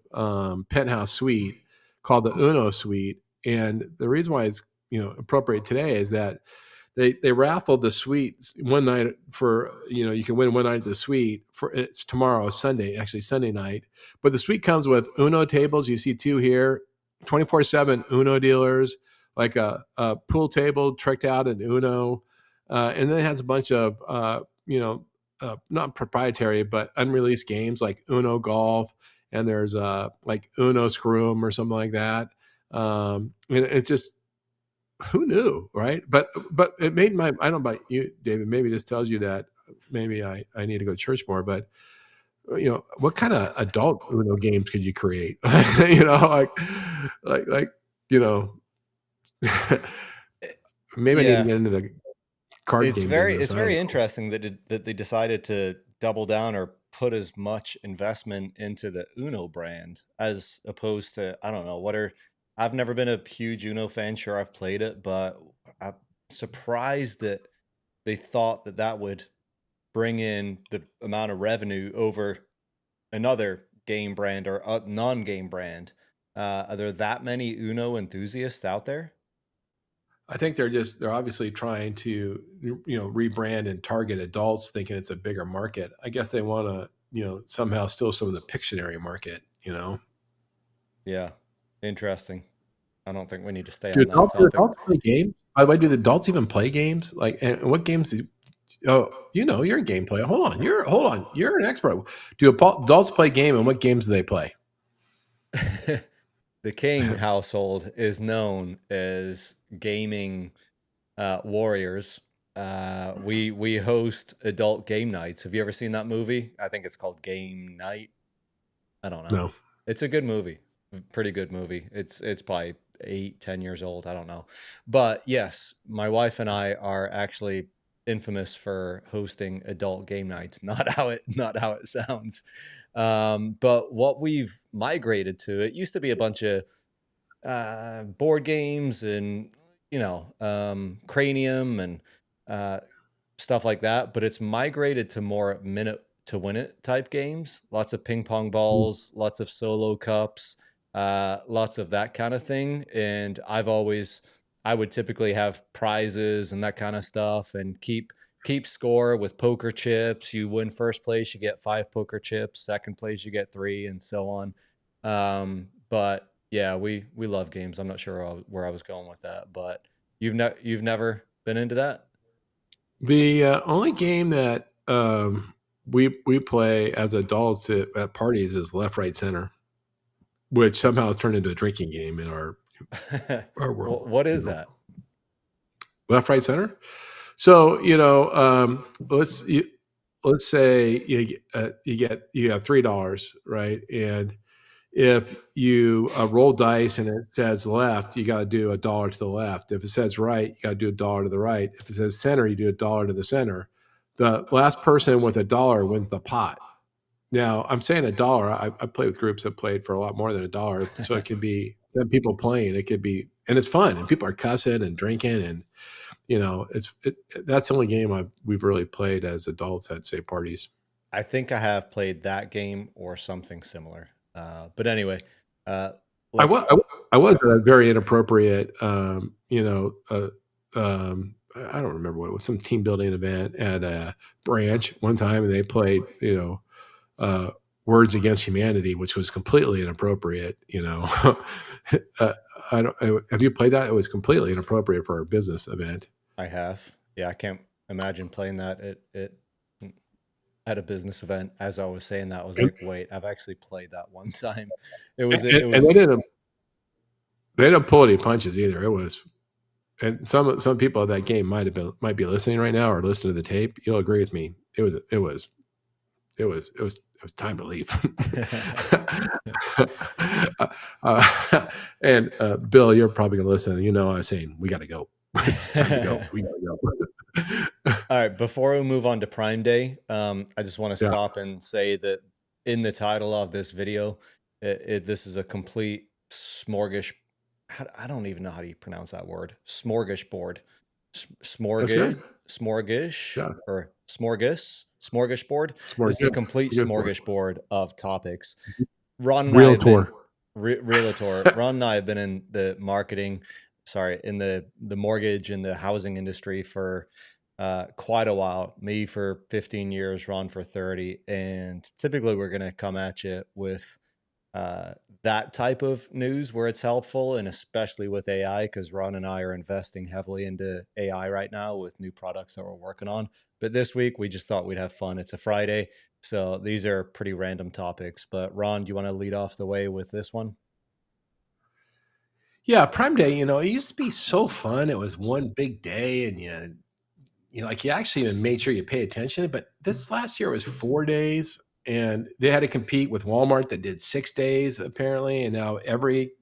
penthouse suite called the Uno Suite. And the reason why it's appropriate today is that they raffled the suite one night for you can win one night at the suite for it's tomorrow Sunday, actually Sunday night. But the suite comes with Uno tables. You see two here, 24/7 Uno dealers, like a pool table tricked out in Uno, and then it has a bunch of not proprietary but unreleased games like Uno Golf, and there's like Uno Screw 'em or something like that. And it's just who knew, right? But it made my I don't know about you, David. Maybe this tells you that maybe I need to go to church more, but what kind of adult Uno games could you create? Like you know, maybe I need to Yeah, get into the card it's game very business. it's I don't very know. interesting that they decided to double down or put as much investment into the Uno brand as opposed to I don't know what are. I've never been a huge Uno fan. Sure, I've played it, but I'm surprised that they thought that would bring in the amount of revenue over another game brand or a non-game brand. Are there that many Uno enthusiasts out there? I think they're obviously trying to rebrand and target adults, thinking it's a bigger market. I guess they want to somehow steal some of the Pictionary market. Yeah, interesting. I don't think we need to stay Do on that topic. adults play games? By the way, do the adults even play games? Like, and what games do? Oh, you're a game player. Hold on. You're an expert. Do adults play game, and what games do they play? The King household is known as gaming warriors. We host adult game nights. Have you ever seen that movie? I think it's called Game Night. I don't know. No. It's a good movie. Pretty good movie. It's probably 8, 10 years old. I don't know. But yes, my wife and I are actually infamous for hosting adult game nights. Not how it sounds. But what we've migrated to, it used to be a bunch of board games and cranium and uh, stuff like that, but it's migrated to more minute to win it type games. Lots of ping pong balls, lots of solo cups, lots of that kind of thing. And I would typically have prizes and that kind of stuff, and keep score with poker chips. You win first place, you get 5 poker chips. Second place, you get 3, and so on. But yeah, we love games. I'm not sure where I was going with that, but you've never been into that. The only game that we play as adults at parties is left, right, center, which somehow has turned into a drinking game in our world. What is that? Left, right, center. So let's let's say you have $3, right? And if you roll dice and it says left, you got to do $1 to the left. If it says right, you got to do $1 to the right. If it says center, you do $1 to the center. The last person with $1 wins the pot. Now, I'm saying $1. I play with groups that played for a lot more than $1, so it could be 10 people playing. It could be, and it's fun, and people are cussing and drinking, and that's the only game we've really played as adults at, say, parties. I think I have played that game or something similar. But anyway, uh, I let's. was I was at a very inappropriate, I don't remember what it was, some team building event at a branch one time, and they played, Words Against Humanity, which was completely inappropriate. uh, have you played that? It was completely inappropriate for our business event. I have. Yeah, I can't imagine playing that at a business event. As I was saying that, I was And, like, wait, I've actually played that one time. and, It and was. they didn't pull any punches either. It was, and some people at that game might be listening right now or listening to the tape. You'll agree with me. It was time to leave. And Bill, you're probably gonna listen. I was saying we got to go. Time to go. We got to go. All right, before we move on to Prime Day, I just want to Yeah, stop and say that in the title of this video, this is a complete smorgasbord. I don't even know how to pronounce that word. Smorgasbord. that's Smorgas, good. smorgish, Yeah, or smorgasbord. smart. This is a Good. complete Good for smorgasbord of topics. Ron and I have been realtor. realtor. Ron and I have been in the marketing, sorry, in the mortgage and the housing industry for quite a while. Me for 15 years, Ron for 30, and typically we're going to come at you with uh, that type of news where it's helpful, and especially with AI, because Ron and I are investing heavily into AI right now with new products that we're working on. But this week, we just thought we'd have fun. It's a Friday, so these are pretty random topics. But Ron, do you want to lead off the way with this one? Yeah, Prime Day. It used to be so fun. It was one big day, and like you actually even made sure you pay attention. But this last year was 4 days, and they had to compete with Walmart that did 6 days apparently, and now every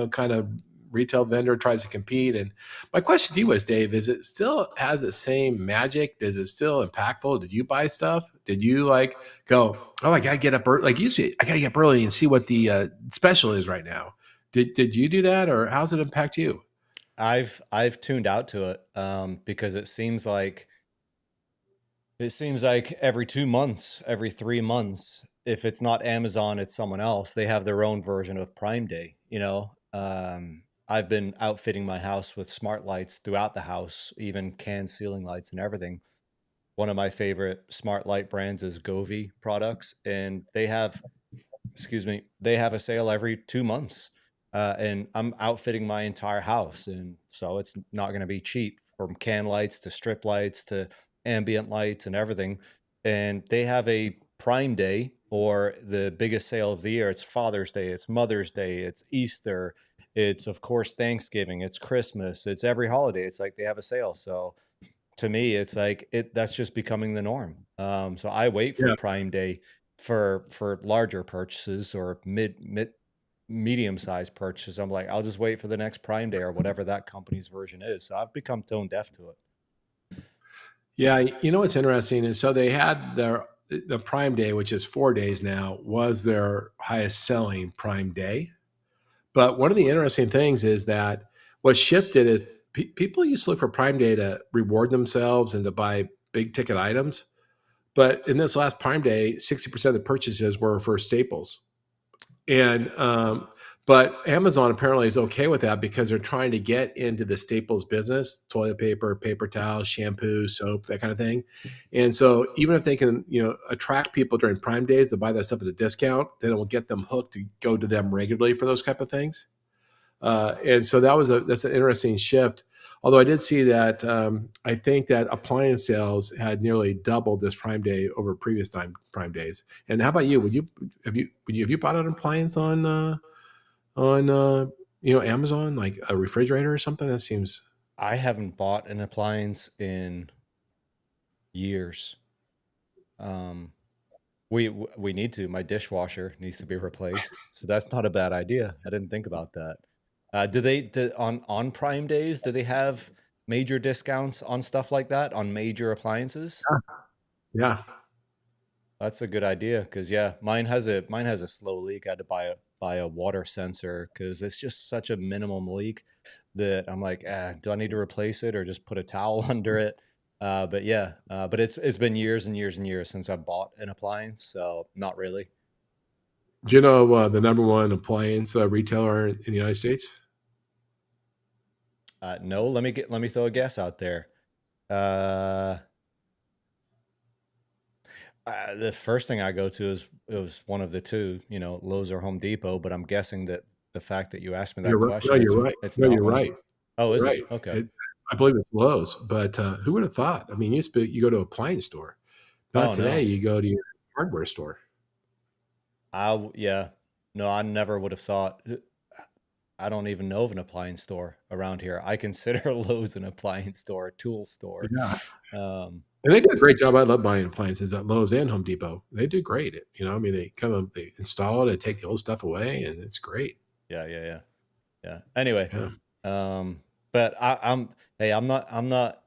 kind of retail vendor tries to compete. And my question to you was, Dave, is it still has the same magic? Is it still impactful? Did you buy stuff? Did you like go, oh, I gotta get up early? Like you used to be, I gotta get up early and see what the special is right now. Did you do that, or how's it impact you? I've tuned out to it because it seems like every 2 months, every 3 months, if it's not Amazon, it's someone else. They have their own version of Prime Day. I've been outfitting my house with smart lights throughout the house, even canned ceiling lights and everything. One of my favorite smart light brands is Govee products, and they have, excuse me, they have a sale every 2 months. And I'm outfitting my entire house. And so it's not going to be cheap, from can lights to strip lights to ambient lights and everything. And they have a Prime Day, or the biggest sale of the year. It's Father's Day, it's Mother's Day, it's Easter, it's, of course, Thanksgiving, it's Christmas, it's every holiday. It's like they have a sale. So to me, it's like that's just becoming the norm. So I wait for Yeah. Prime Day for larger purchases or medium sized purchases. I'm like, I'll just wait for the next Prime Day or whatever that company's version is. So I've become tone deaf to it. Yeah, what's interesting is so they had the Prime Day, which is 4 days now, was their highest selling Prime Day. But one of the interesting things is that what shifted is people used to look for Prime Day to reward themselves and to buy big ticket items. But in this last Prime Day, 60% of the purchases were for staples. And but Amazon apparently is okay with that because they're trying to get into the staples business: toilet paper, paper towels, shampoo, soap, that kind of thing. And so even if they can, attract people during Prime Days to buy that stuff at a discount, then it will get them hooked to go to them regularly for those type of things. And so that's an interesting shift. Although I did see that I think that appliance sales had nearly doubled this Prime Day over previous time Prime Days. And how about you? Have you bought an appliance on Amazon, like a refrigerator or something? That seems. I haven't bought an appliance in years. Um, we need to. My dishwasher needs to be replaced, so that's not a bad idea. I didn't think about that. On Prime days? Do they have major discounts on stuff like that on major appliances? Yeah. That's a good idea because yeah, mine has a slow leak. I had to buy a water sensor because it's just such a minimum leak that I'm like, do I need to replace it or just put a towel under it? But yeah, but it's been years and years and years since I bought an appliance, so not really. Do you know the number one appliance retailer in the United States? No, let me throw a guess out there. Uh, the first thing I go to is it was one of the two, Lowe's or Home Depot. But I'm guessing that the fact that you asked me that You're right. No, question, it's you're right. it's No, not you're one of. right. Oh, You're is it? right. Okay. I believe it's Lowe's, but who would have thought? I mean, you go to a appliance store. Not Oh today. no. You go to your hardware store. Yeah. No, I never would have thought. I don't even know of an appliance store around here. I consider Lowe's an appliance store, a tool store. Yeah. Um, And they do a great job. I love buying appliances at Lowe's and Home Depot. They do great. I mean, they come up, they install it, they take the old stuff away, and it's great. yeah, yeah, yeah, yeah. Anyway, Yeah. um, but hey, I'm not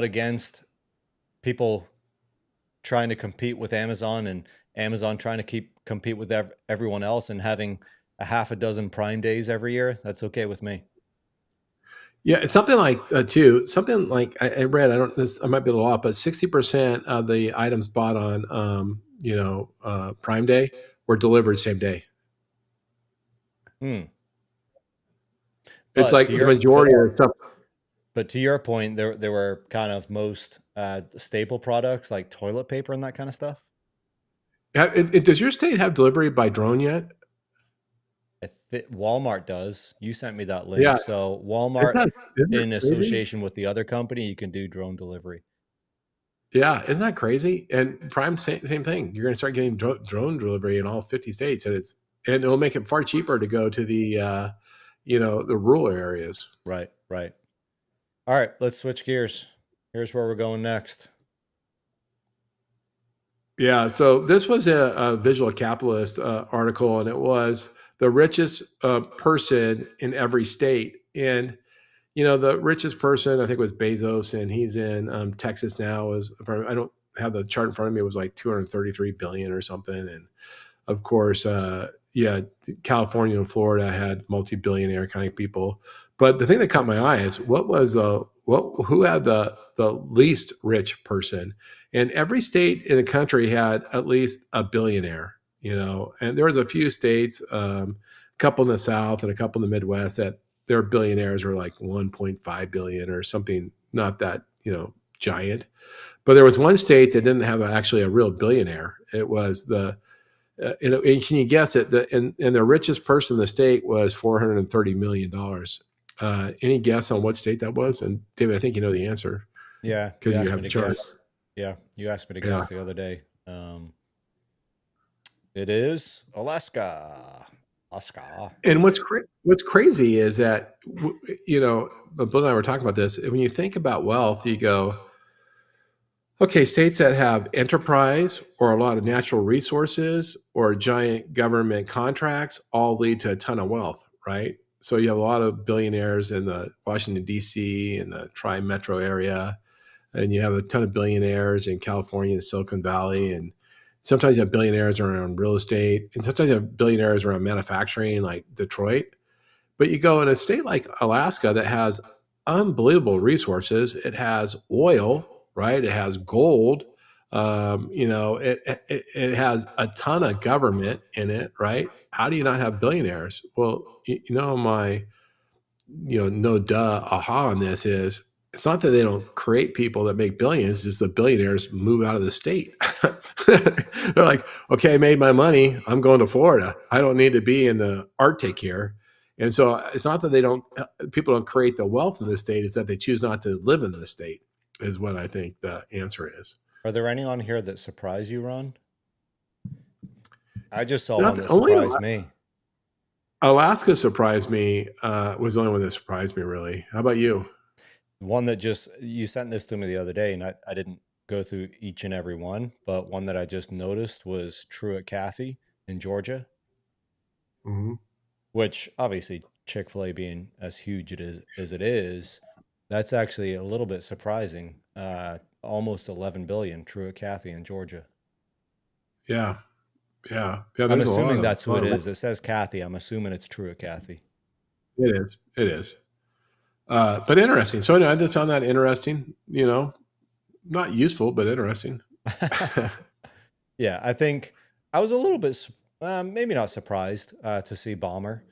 against people trying to compete with Amazon and Amazon trying to compete with everyone else and having a half a dozen Prime days every year. That's okay with me. Yeah, it's something like something like I read. I don't. This I might be a little off, but 60% of the items bought on Prime Day were delivered same day. Hmm. It's But like to the your but majority of stuff. but to your point, there were kind of most staple products like toilet paper and that kind of stuff. Does your state have delivery by drone yet? Walmart does. You sent me that link. Yeah, So Walmart, isn't that in crazy? association with the other company, you can do drone delivery. Yeah, isn't that crazy? And Prime, same thing. You're going to start getting drone delivery in all 50 states, and it'll make it far cheaper to go to the rural areas. Right, right. All right, let's switch gears. Here's where we're going next. Yeah, so this was a Visual Capitalist article, and it was the richest person in every state. And the richest person I think was Bezos, and he's in Texas now. I don't have the chart in front of me. It was like 233 billion or something. And of course, yeah, California and Florida had multi-billionaire kind of people. But the thing that caught my eye is who had the least rich person, and every state in the country had at least a billionaire. And there was a few states, a couple in the South and a couple in the Midwest that their billionaires were like 1.5 billion or something, not that giant. But there was one state that didn't have actually a real billionaire. It was and can you guess it? And the richest person in the state was $430 million. Any guess on what state that was? And David, I think you know the answer Yeah, you because you asked have me the to chart. guess. Yeah, you asked me to Yeah. guess the other day. It is Alaska. Alaska. And what's crazy is that Bill and I were talking about this. When you think about wealth, you go, okay, states that have enterprise or a lot of natural resources or giant government contracts all lead to a ton of wealth, right? So you have a lot of billionaires in the Washington D.C. and the tri-metro area, and you have a ton of billionaires in California and Silicon Valley, and sometimes you have billionaires around real estate, and sometimes you have billionaires around manufacturing, like Detroit. But you go in a state like Alaska that has unbelievable resources. It has oil, right? It has gold. It has a ton of government in it, right? How do you not have billionaires? Well, my no duh aha on this is it's not that they don't create people that make billions, it's just the billionaires move out of the state. They're like, okay, I made my money. I'm going to Florida. I don't need to be in the Arctic here. And so it's not that people don't create the wealth in the state, it's that they choose not to live in the state, is what I think the answer is. Are there any on here that surprise you, Ron? I just saw one Nothing, that only surprised me. Alaska surprised me, was the only one that surprised me, really. How about you? One that just you sent this to me the other day, and I didn't go through each and every one, but one that I just noticed was Truett Cathy in Georgia, Hmm. which obviously Chick-fil-A being as huge as it is, that's actually a little bit surprising. Almost 11 billion Truett Cathy in Georgia. Yeah, yeah, yeah. I'm There's assuming that's a who lot it of. is. It says Kathy. I'm assuming it's Truett Cathy. It is. It is. But interesting. So anyway, I just found that interesting. Not useful, but interesting. Yeah, I think I was a little bit, maybe not surprised to see Bomber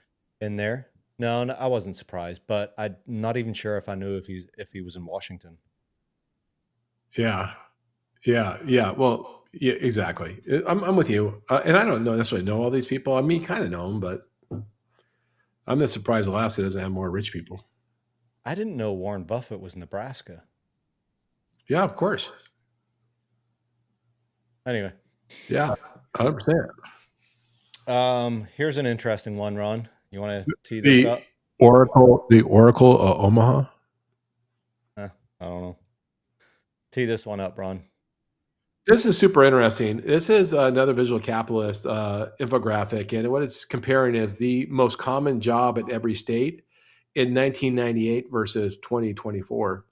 in there. No, no, I wasn't surprised, but I'm not even sure if I knew if he was in Washington. Yeah, yeah, yeah. Well, yeah, exactly. I'm with you, and I don't necessarily know all these people. I mean, kind of know them, but I'm just surprised Alaska doesn't have more rich people. I didn't know Warren Buffett was Nebraska. Yeah, of course. Anyway, Yeah, 100%. here's an interesting one, Ron. You want to tee this The up? Oracle of Omaha. I don't know. Tee this one up, Ron. This is super interesting. This is another visual capitalist infographic, and what it's comparing is the most common job at every state in 1998 versus 2024.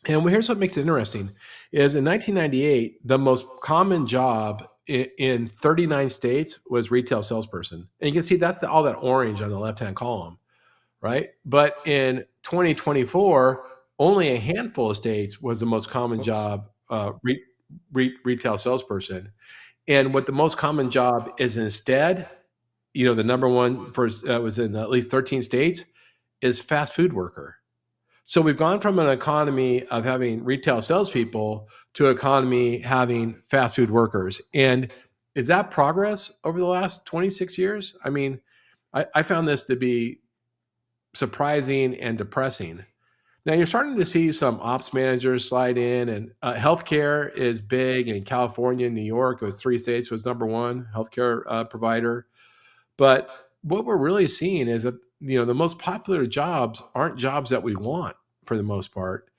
And here's what makes it interesting: is in 1998, the most common job in 39 states was retail salesperson, and you can see that's all that orange on the left-hand column, right? But in 2024, only a handful of states was the most common Whoops. job, retail salesperson. And what the most common job is instead, the number one for was in at least 13 states is fast food worker. So we've gone from an economy of having retail salespeople to an economy having fast food workers. And is that progress over the last 26 years? I mean, I found this to be surprising and depressing. Now you're starting to see some ops managers slide in, and healthcare is big in California, New York. It was three states was number one healthcare provider. But what we're really seeing is that the most popular jobs aren't jobs that we want for the most part.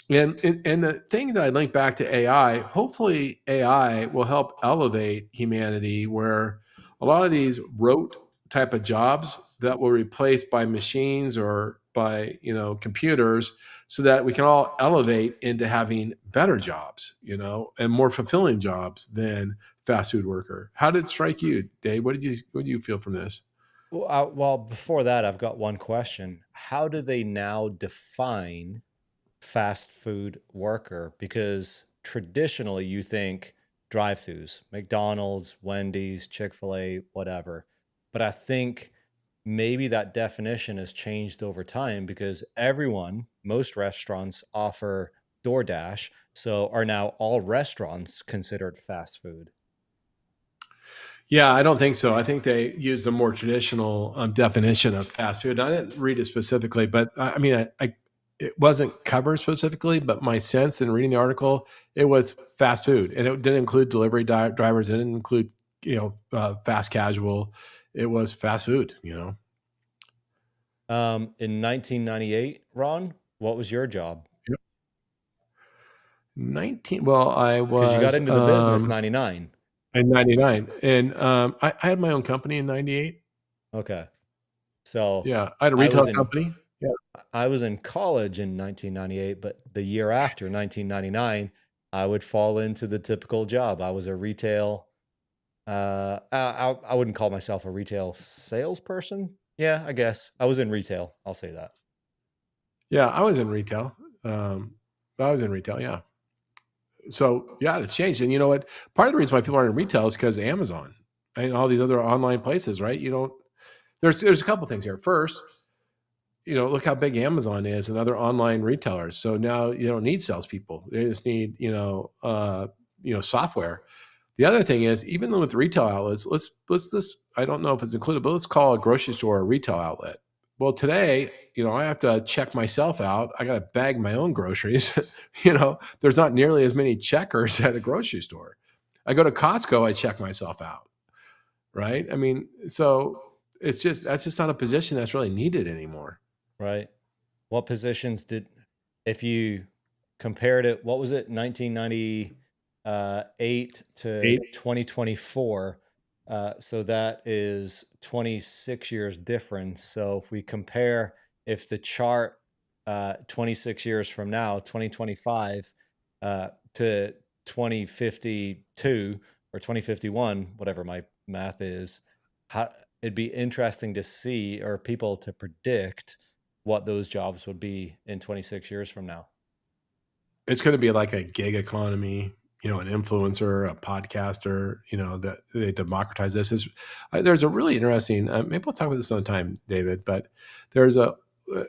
And the thing that I link back to AI, hopefully AI will help elevate humanity where a lot of these rote type of jobs that will replaced by machines or by computers so that we can all elevate into having better jobs, and more fulfilling jobs than fast food worker. How did it strike you, Dave? What do you feel from this? Well, before that, I've got one question. How do they now define fast food worker? Because traditionally you think drive-throughs, McDonald's, Wendy's, Chick-fil-A, whatever. But I think maybe that definition has changed over time because most restaurants offer DoorDash. So are now all restaurants considered fast food? Yeah, I don't think so. I think they used a more traditional definition of fast food. I didn't read it specifically, but I mean, it wasn't covered specifically, but my sense in reading the article, it was fast food, and it didn't include delivery drivers. It didn't include fast casual. It was fast food. In 1998, Ron, what was your job? Yep. 19. Well, I Because you got was into the business 99. in 99, and I had my own company in 98. Okay. So Yeah, I had a I retail was in company. Yeah. I was in college in 1998, but the year after 1999, I would fall into the typical job. I was a retail. I wouldn't call myself a retail salesperson. Yeah, I guess I was in retail. I'll say that. Yeah, I was in retail. I was in retail, yeah. So yeah, it's changed. And you know what? Part of the reason why people aren't in retail is because Amazon and all these other online places, right? You don't. There's a couple things here. First, look how big Amazon is and other online retailers. So now you don't need salespeople. They just need software. The other thing is, even with retail outlets, let's this. I don't know if it's included, but let's call a grocery store a retail outlet. Well, today, I have to check myself out. I got to bag my own groceries. There's not nearly as many checkers at a grocery store. I go to Costco, I check myself out. Right? I mean, so that's just not a position that's really needed anymore. Right. What positions did if you compared it, what was it, 1998 to 8. 2024. So that is 26 years difference. So if we compare, if the chart 26 years from now, 2025 to 2052 or 2051, whatever my math is, how, it'd be interesting to see, or people to predict, what those jobs would be in 26 years from now. It's going to be like a gig economy, an influencer, a podcaster, that they democratize this. There's a really interesting, maybe we'll talk about this another time, David, but there's an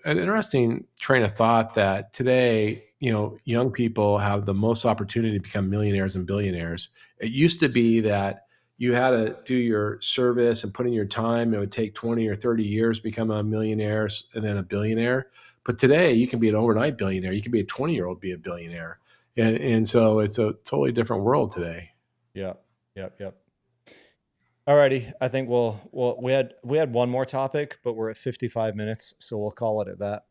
interesting train of thought that today, young people have the most opportunity to become millionaires and billionaires. It used to be that you had to do your service and put in your time. It would take 20 or 30 years to become a millionaire and then a billionaire. But today you can be an overnight billionaire. You can be a 20-year-old, be a billionaire. And so it's a totally different world today. Yep. Alrighty. I think we had one more topic, but we're at 55 minutes, so we'll call it at that.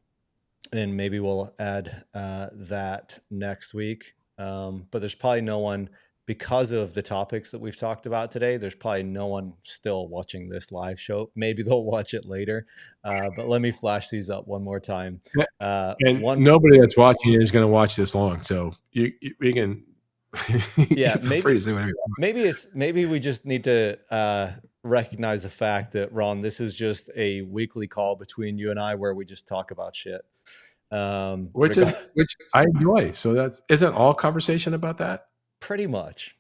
And maybe we'll add that next week. But there's probably no one, because of the topics that we've talked about today, there's probably no one still watching this live show. Maybe they'll watch it later. But let me flash these up one more time. And nobody that's watching is going to watch this long. So you can yeah, feel free to say whatever you want. Maybe we just need to recognize the fact that, Ron, this is just a weekly call between you and I where we just talk about shit. Which I enjoy. So isn't all conversation about that? Pretty much.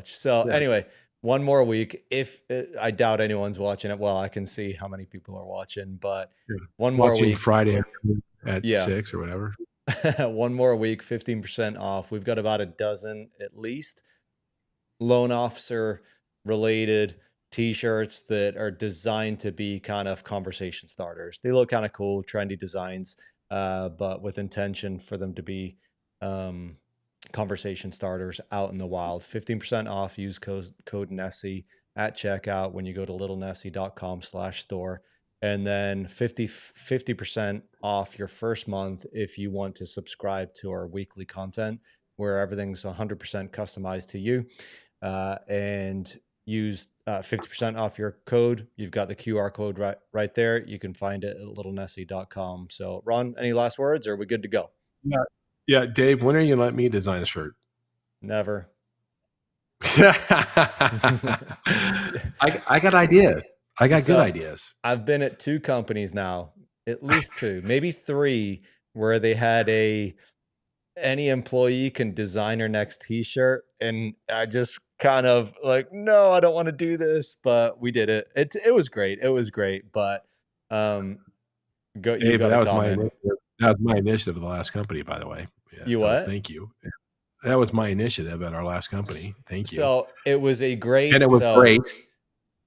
So anyway, one more week. If I doubt anyone's watching it, well, I can see how many people are watching, but one more week. Friday at 6 or whatever. One more week, 15% off. We've got about a dozen at least loan officer related t-shirts that are designed to be kind of conversation starters. They look kind of cool, trendy designs, but with intention for them to be conversation starters out in the wild. 15% off. Use code Nessie at checkout when you go to littlenessie.com/store. And then 50% off your first month if you want to subscribe to our weekly content, where everything's 100% customized to you. And use 50% off your code. You've got the QR code right there. You can find it at littlenessie.com. So, Ron, any last words, or are we good to go? Yeah, Dave, when are you going to let me design a shirt? Never. I got ideas. I got good ideas. I've been at 2 companies now, at least 2, maybe 3, where they had any employee can design their next t-shirt. And I just kind of like, no, I don't want to do this, but we did it. It was great. But Dave, you got that a was comment. That was my initiative of the last company, by the way. Yeah, you what? Thank you. That was my initiative at our last company. Thank you. So it was a great, and it was great.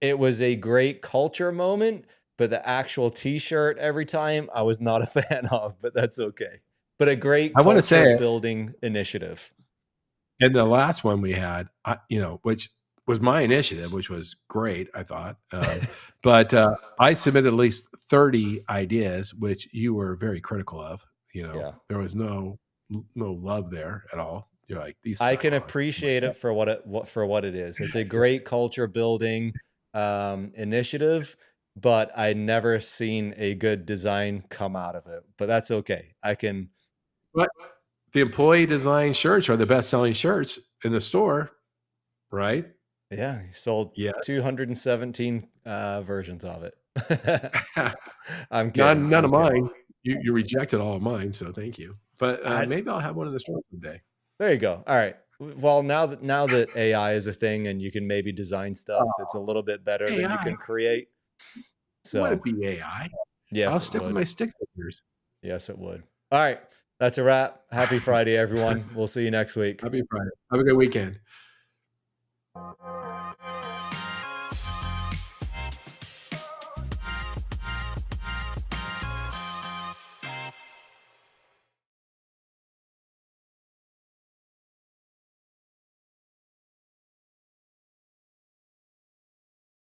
It was a great culture moment, but the actual t-shirt every time I was not a fan of, but that's okay. But a great culture building initiative. And the last one we had, which was my initiative, which was great, I thought. But I submitted at least 30 ideas, which you were very critical of. There was no love there at all. You're like, these. I can appreciate it for what it is. It's a great culture building initiative, but I never seen a good design come out of it. But that's okay. But the employee design shirts are the best selling shirts in the store, right? Yeah, he sold 217 versions of it. I'm kidding. None of mine. You rejected all of mine, so thank you. But maybe I'll have one in the store someday. There you go. All right. Well, now that AI is a thing and you can maybe design stuff that's a little bit better than you can create. So would it be AI? Yes, I'll stick with my stick figures. Yes, it would. All right. That's a wrap. Happy Friday, everyone. We'll see you next week. Happy Friday. Have a good weekend.